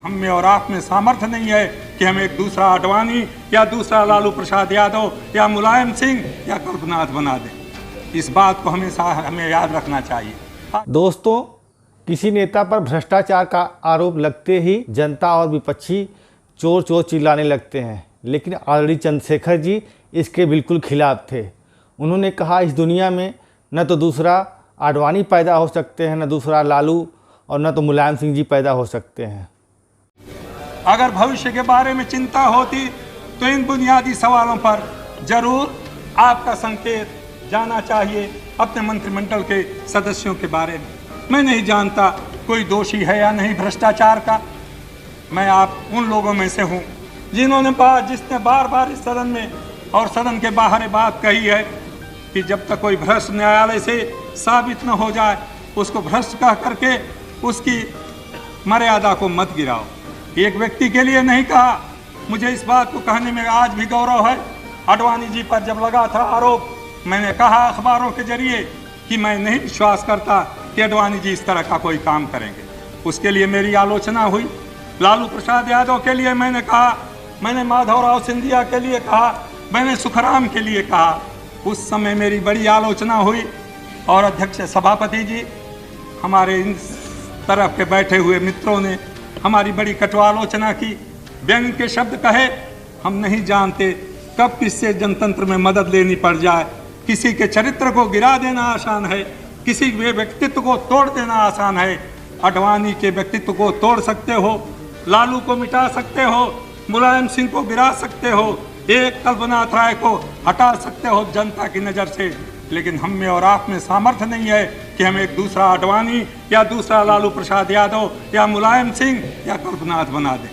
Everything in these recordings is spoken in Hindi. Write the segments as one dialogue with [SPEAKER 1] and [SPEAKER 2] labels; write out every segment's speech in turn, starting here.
[SPEAKER 1] हम में और आप में सामर्थ्य नहीं है कि हम एक दूसरा आडवाणी या दूसरा लालू प्रसाद यादव या मुलायम सिंह या कल्पनाथ बना दें। इस बात को हमेशा हमें याद रखना चाहिए।
[SPEAKER 2] दोस्तों, किसी नेता पर भ्रष्टाचार का आरोप लगते ही जनता और विपक्षी चोर चोर चिल्लाने लगते हैं, लेकिन आरडी चंद्रशेखर जी इसके बिल्कुल खिलाफ थे। उन्होंने कहा इस दुनिया में न तो दूसरा आडवाणी पैदा हो सकते हैं, न दूसरा लालू और न तो मुलायम सिंह जी पैदा हो सकते हैं।
[SPEAKER 1] अगर भविष्य के बारे में चिंता होती तो इन बुनियादी सवालों पर जरूर आपका संकेत जाना चाहिए अपने मंत्रिमंडल के सदस्यों के बारे में। मैं नहीं जानता कोई दोषी है या नहीं भ्रष्टाचार का। मैं आप उन लोगों में से हूं जिसने बार बार इस सदन में और सदन के बाहर बात कही है कि जब तक कोई भ्रष्ट न्यायालय से साबित न हो जाए उसको भ्रष्ट कह करके उसकी मर्यादा को मत गिराओ। एक व्यक्ति के लिए नहीं कहा, मुझे इस बात को कहने में आज भी गौरव है। आडवाणी जी पर जब लगा था आरोप, मैंने कहा अखबारों के जरिए कि मैं नहीं विश्वास करता कि आडवाणी जी इस तरह का कोई काम करेंगे। उसके लिए मेरी आलोचना हुई। लालू प्रसाद यादव के लिए मैंने कहा, मैंने माधवराव सिंधिया के लिए कहा, मैंने सुखराम के लिए कहा। उस समय मेरी बड़ी आलोचना हुई और अध्यक्ष सभापति जी, हमारे इन तरफ के बैठे हुए मित्रों ने हमारी बड़ी कटु आलोचना की, व्यंग के शब्द कहे। हम नहीं जानते कब किससे जनतंत्र में मदद लेनी पड़ जाए। किसी के चरित्र को गिरा देना आसान है, किसी के व्यक्तित्व को तोड़ देना आसान है। आडवाणी के व्यक्तित्व को तोड़ सकते हो, लालू को मिटा सकते हो, मुलायम सिंह को गिरा सकते हो, एक कल्पनाथ राय को हटा सकते हो जनता की नज़र से, लेकिन हम में और आप में सामर्थ्य नहीं है कि हम एक दूसरा आडवाणी या दूसरा लालू प्रसाद यादव या मुलायम सिंह या कल्पनाथ बना दें।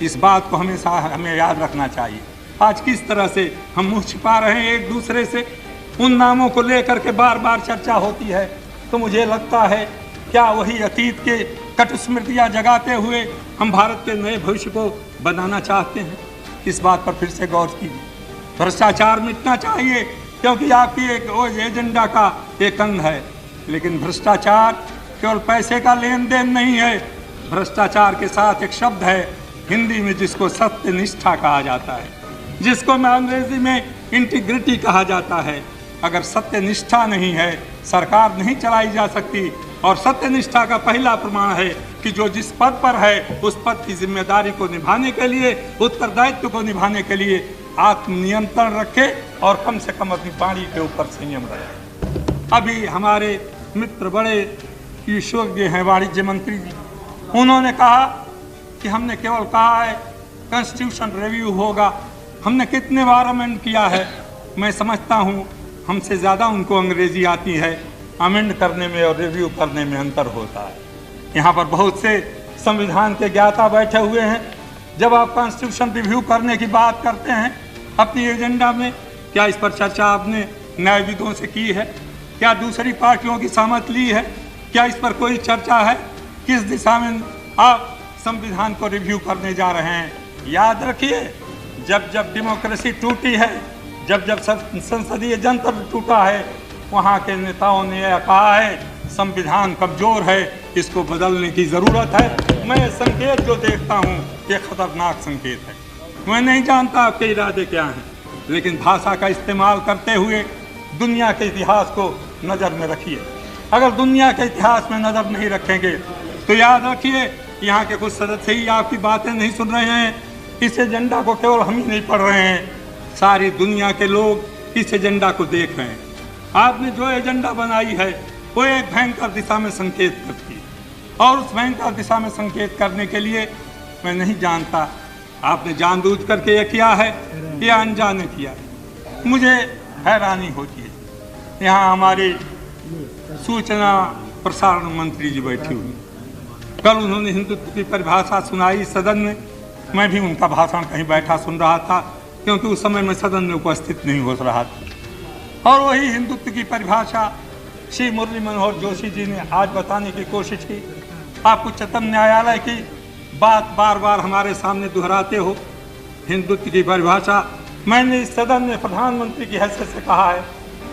[SPEAKER 1] इस बात को हमेशा हमें याद रखना चाहिए। आज किस तरह से हम मुँह छिपा रहे हैं एक दूसरे से, उन नामों को लेकर के बार बार चर्चा होती है, तो मुझे लगता है क्या वही अतीत के कटु स्मृतियाँ जगाते हुए हम भारत के नए भविष्य को बनाना चाहते हैं। इस बात पर फिर से गौर कीजिए। भ्रष्टाचार मिटना चाहिए क्योंकि आपकी एक एजेंडा का एक अंग है, लेकिन भ्रष्टाचार केवल पैसे का लेन देन नहीं है। भ्रष्टाचार के साथ एक शब्द है हिंदी में जिसको सत्यनिष्ठा कहा जाता है, जिसको मैं अंग्रेजी में इंटीग्रिटी कहा जाता है। अगर सत्यनिष्ठा नहीं है सरकार नहीं चलाई जा सकती, और सत्यनिष्ठा का पहला प्रमाण है कि जो जिस पद पर है उस पद की जिम्मेदारी को निभाने के लिए, उत्तरदायित्व को निभाने के लिए आत्मनियंत्रण रखे और कम से कम अपनी वाणी के ऊपर संयम रखे। अभी हमारे मित्र बड़े विशेषज्ञ हैं वाणिज्य मंत्री जी, उन्होंने कहा कि हमने केवल कहा है कॉन्स्टिट्यूशन रिव्यू होगा। हमने कितने बार अमेंड किया है। मैं समझता हूँ हमसे ज़्यादा उनको अंग्रेजी आती है। अमेंड करने में और रिव्यू करने में अंतर होता है। यहाँ पर बहुत से संविधान के ज्ञाता बैठे हुए हैं। जब आप कॉन्स्टिट्यूशन रिव्यू करने की बात करते हैं अपनी एजेंडा में, क्या इस पर चर्चा आपने न्यायविदों से की है? क्या दूसरी पार्टियों की सहमति ली है? क्या इस पर कोई चर्चा है? किस दिशा में आप संविधान को रिव्यू करने जा रहे हैं? याद रखिए, जब जब डेमोक्रेसी टूटी है, जब जब संसदीय जनतंत्र टूटा है, वहाँ के नेताओं ने यह कहा है संविधान कमजोर है, इसको बदलने की ज़रूरत है। मैं संकेत जो देखता हूँ ये खतरनाक संकेत है। मैं नहीं जानता आपके इरादे क्या हैं, लेकिन भाषा का इस्तेमाल करते हुए दुनिया के इतिहास को नज़र में रखिए। अगर दुनिया के इतिहास में नज़र नहीं रखेंगे तो याद रखिए यहाँ के कुछ सदस्य ही आपकी बातें नहीं सुन रहे हैं। इस एजेंडा को केवल हम ही नहीं पढ़ रहे हैं, सारी दुनिया के लोग इस एजेंडा को देख रहे हैं। आपने जो एजेंडा बनाई है वो एक भयंकर दिशा में संकेत करती है, और उस भयंकर दिशा में संकेत करने के लिए मैं नहीं जानता आपने जानबूझ करके ये किया है या अनजाने किया है। मुझे हैरानी होती है, यहाँ हमारी सूचना प्रसारण मंत्री जी बैठी हुई, कल उन्होंने हिंदुत्व की परिभाषा सुनाई सदन में। मैं भी उनका भाषण कहीं बैठा सुन रहा था, क्योंकि उस समय मैं सदन में उपस्थित नहीं हो रहा था। और वही हिंदुत्व की परिभाषा श्री मुरली मनोहर जोशी जी ने आज बताने की कोशिश की। आप उच्चतम न्यायालय की बात बार बार हमारे सामने दोहराते हो। हिंदुत्व की परिभाषा मैंने इस सदन में प्रधानमंत्री की हैसियत से कहा है,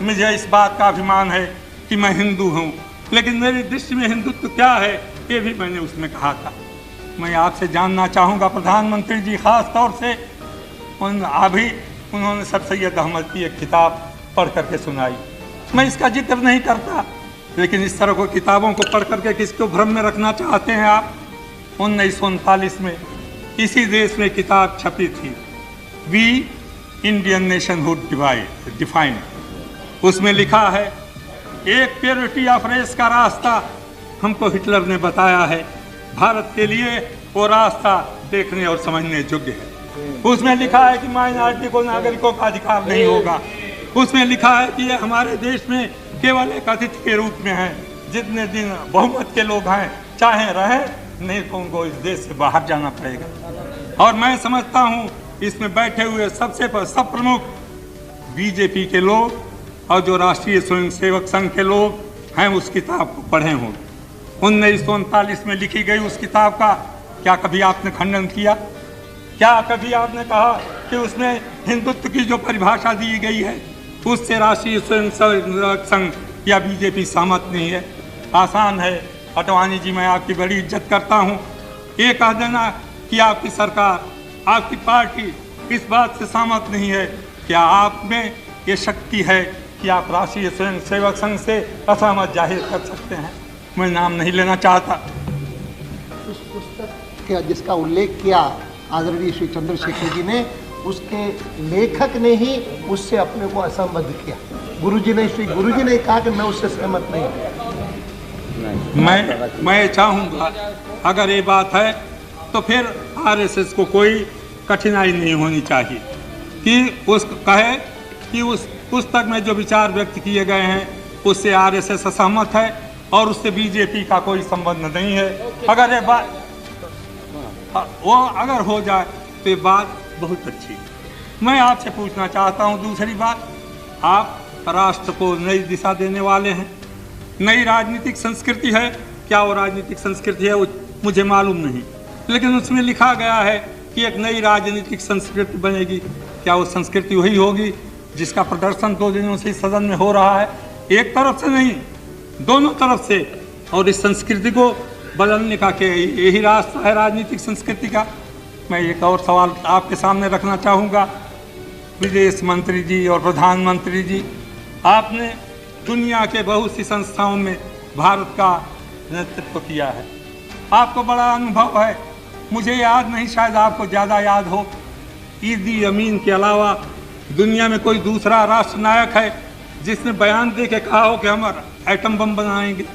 [SPEAKER 1] मुझे इस बात का अभिमान है कि मैं हिंदू हूँ, लेकिन मेरी दृष्टि में हिंदुत्व क्या है ये भी मैंने उसमें कहा था। मैं आपसे जानना चाहूँगा, प्रधानमंत्री जी खास तौर से अभी उन्होंने सर सैयद अहमद की एक किताब पढ़ करके सुनाई। मैं इसका जिक्र नहीं करता, लेकिन इस तरह की किताबों को पढ़ करके किसको भ्रम में रखना चाहते हैं आप। 1939 में इसी देश में किताब छपी थी, वी इंडियन नेशनहुड डिफाइंड। उसमें लिखा है, एक प्योरिटी ऑफ रेस का रास्ता हमको हिटलर ने बताया है, भारत के लिए वो रास्ता देखने और समझने योग्य है। उसमें लिखा है कि माइनॉरिटी को नागरिकों का अधिकार नहीं होगा। उसमें लिखा है कि ये हमारे देश में केवल एक अतिथि के रूप में है, जितने दिन बहुमत के लोग हैं चाहे रहे, नहीं तो उनको इस देश से बाहर जाना पड़ेगा। और मैं समझता हूँ इसमें बैठे हुए सब प्रमुख बीजेपी के लोग और जो राष्ट्रीय स्वयंसेवक संघ के लोग हैं उस किताब को पढ़े होंगे। 1939 में लिखी गई उस किताब का क्या कभी आपने खंडन किया? क्या कभी आपने कहा कि उसमें हिंदुत्व की जो परिभाषा दी गई है उससे राष्ट्रीय स्वयंसेवक संघ या बीजेपी सहमत नहीं है? आसान है अडवाणी जी, मैं आपकी बड़ी इज्जत करता हूँ, ये कह देना कि आपकी सरकार, आपकी पार्टी इस बात से सहमत नहीं है। क्या आप में ये शक्ति है कि आप राष्ट्रीय स्वयंसेवक संघ से असहमत जाहिर कर सकते हैं? मैं नाम नहीं लेना चाहता।
[SPEAKER 3] उस पुस्तक के जिसका उल्लेख किया आदरणीय श्री चंद्रशेखर जी ने, उसके लेखक ने ही उससे अपने को असहमत किया। गुरुजी ने कहा कि मैं उससे सहमत नहीं।
[SPEAKER 1] मैं चाहूँगा अगर ये बात है तो फिर आरएसएस को कोई कठिनाई नहीं होनी चाहिए कि उस कहे कि उस पुस्तक में जो विचार व्यक्त किए गए हैं उससे आरएसएस असहमत है और उससे बीजेपी का कोई संबंध नहीं है। अगर ये बात वो अगर हो जाए तो ये बात बहुत अच्छी है। मैं आपसे पूछना चाहता हूँ दूसरी बात, आप राष्ट्र को नई दिशा देने वाले हैं, नई राजनीतिक संस्कृति है। क्या वो राजनीतिक संस्कृति है वो मुझे मालूम नहीं, लेकिन उसमें लिखा गया है कि एक नई राजनीतिक संस्कृति बनेगी। क्या वो संस्कृति वही होगी जिसका प्रदर्शन 2 दिनों से सदन में हो रहा है? एक तरफ से नहीं, दोनों तरफ से। और इस संस्कृति को बदलने का क्या यही रास्ता है राजनीतिक संस्कृति का? मैं एक और सवाल आपके सामने रखना चाहूँगा, विदेश मंत्री जी और प्रधानमंत्री जी, आपने दुनिया के बहुत सी संस्थाओं में भारत का नेतृत्व किया है, आपको बड़ा अनुभव है। मुझे याद नहीं, शायद आपको ज़्यादा याद हो, ईदी अमीन के अलावा दुनिया में कोई दूसरा राष्ट्र नायक है जिसने बयान दे के कहा हो कि हम एटम बम बनाएंगे?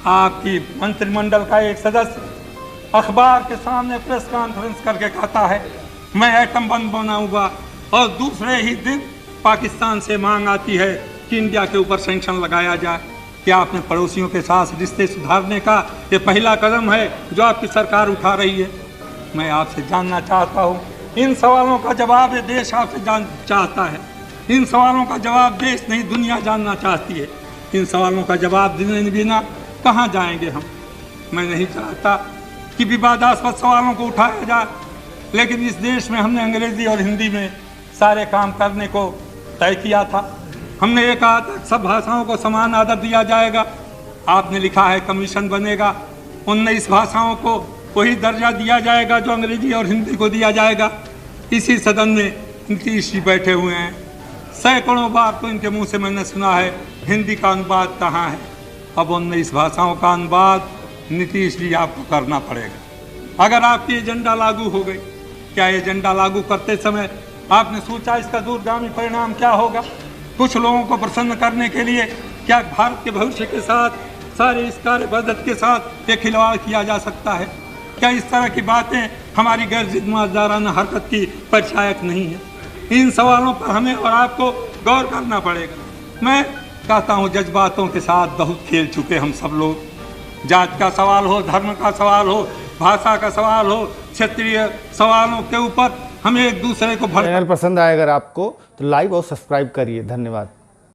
[SPEAKER 1] आपकी मंत्रिमंडल का एक सदस्य अखबार के सामने प्रेस कॉन्फ्रेंस करके कहता है मैं एटम बम बनाऊंगा, और दूसरे ही दिन पाकिस्तान से मांग आती है कि इंडिया के ऊपर सैंक्शन लगाया जाए। क्या अपने पड़ोसियों के साथ रिश्ते सुधारने का ये पहला कदम है जो आपकी सरकार उठा रही है? मैं आपसे जानना चाहता हूँ, इन सवालों का जवाब ये देश आपसे चाहता है। इन सवालों का जवाब देश नहीं दुनिया जानना चाहती है। इन सवालों का जवाब देने बिना कहाँ जाएंगे हम? मैं नहीं चाहता कि विवादास्पद सवालों को उठाया जाए, लेकिन इस देश में हमने अंग्रेजी और हिंदी में सारे काम करने को तय किया था। हमने ये कहा था सब भाषाओं को समान आदर दिया जाएगा। आपने लिखा है कमीशन बनेगा, 19 भाषाओं को वही दर्जा दिया जाएगा जो अंग्रेजी और हिंदी को दिया जाएगा। इसी सदन में नीतीश जी बैठे हुए हैं, सैकड़ों बार तो इनके मुंह से मैंने सुना है हिंदी का अनुवाद कहाँ है। अब 19 भाषाओं का अनुवाद नीतीश जी आपको करना पड़ेगा अगर आपकी एजेंडा लागू हो गई। क्या एजेंडा लागू करते समय आपने सोचा इसका दूरगामी परिणाम क्या होगा? कुछ लोगों को प्रसन्न करने के लिए क्या भारत के भविष्य के साथ, सारे इस कार्य पद्धति के साथ ये खिलवाड़ किया जा सकता है? क्या इस तरह की बातें हमारी गैर जिम्मेदाराना हरकत की परिचायक नहीं है? इन सवालों पर हमें और आपको गौर करना पड़ेगा। मैं कहता हूँ जज्बातों के साथ बहुत खेल चुके हम सब लोग। जात का सवाल हो, धर्म का सवाल हो, भाषा का सवाल हो, क्षेत्रीय सवालों के ऊपर हमें एक दूसरे को
[SPEAKER 2] चैनल पसंद आए अगर आपको तो लाइक और सब्सक्राइब करिए। धन्यवाद।